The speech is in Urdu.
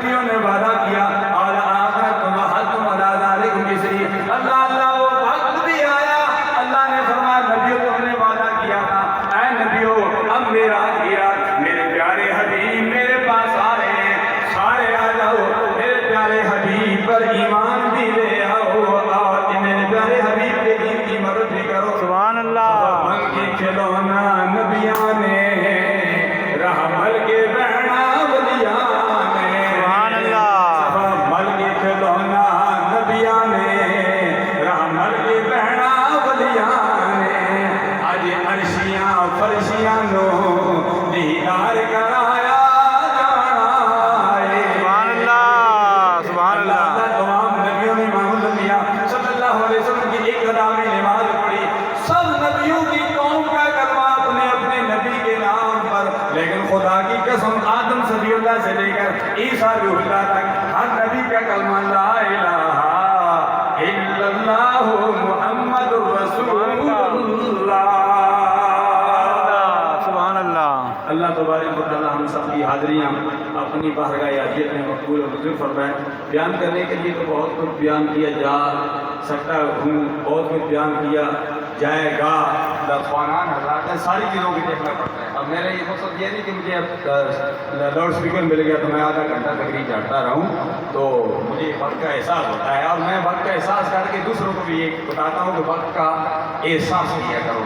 نبیوں نے وعدہ کیا اور آخرتم وحدتم علی ذالک مصری، اللہ وہ وقت بھی آیا، اللہ نے فرمایا نبیوں تم نے وعدہ کیا تھا، اے نبیوں اب میرا گیا، میرے پیارے حبیب میرے پاس آ رہے ہیں، سارے آ جاؤ میرے پیارے حبیب پر ایمان بھی لے آؤ اور میرے پیارے حبیب کے دین کی مدد بھی کرو۔ سبحان اللہ، بن کے کھلونا نبیاں نے رہا مل کے بہنا ولیاں نے، سبحان اللہ، مل کے کھلونا نبیاں نے رہا مل کے بہنا ولیاں نے، آج عرشیاں فرشیاں نو دیدار کرایا جانا ہے۔ سبحان اللہ، سبحان اللہ، تمام نبیوں نے امام الانبیاء صلی اللہ علیہ وسلم کی ایک ادا میں نماز پڑھی، سب نبیوں کی قوم کا کلمہ اپنے اپنے نبی کے نام پر، لیکن خدا کی قسم آدم صدی اللہ سے لے کر عیسیٰ روح اللہ تک ہر نبی کا کلمہ لا الہ الا اللہ محمد الرسول اللہ۔ سبحان اللہ، اللہ تبارک و تعالی ہم سب کی حاضریاں اپنی بارگاہ عاجزیت میں مقبول و منظور فرمائے۔ بیان کرنے کے لیے تو بہت کچھ بیان کیا جا سکتا ہوں، بہت کچھ بیان کیا جائے گا، لفظان حضرات ہیں، ساری چیزوں کو دیکھنا پڑتا ہے۔ اب میرا یہ مقصد یہ نہیں کہ مجھے اب لاؤڈ اسپیکر مل گیا تو میں آدھا گھنٹہ تقریر چڑھتا رہوں، تو مجھے وقت کا احساس ہوتا ہے اور میں وقت کا احساس کر کے دوسروں کو بھی یہ بتاتا ہوں کہ وقت کا احساس کیا کرو۔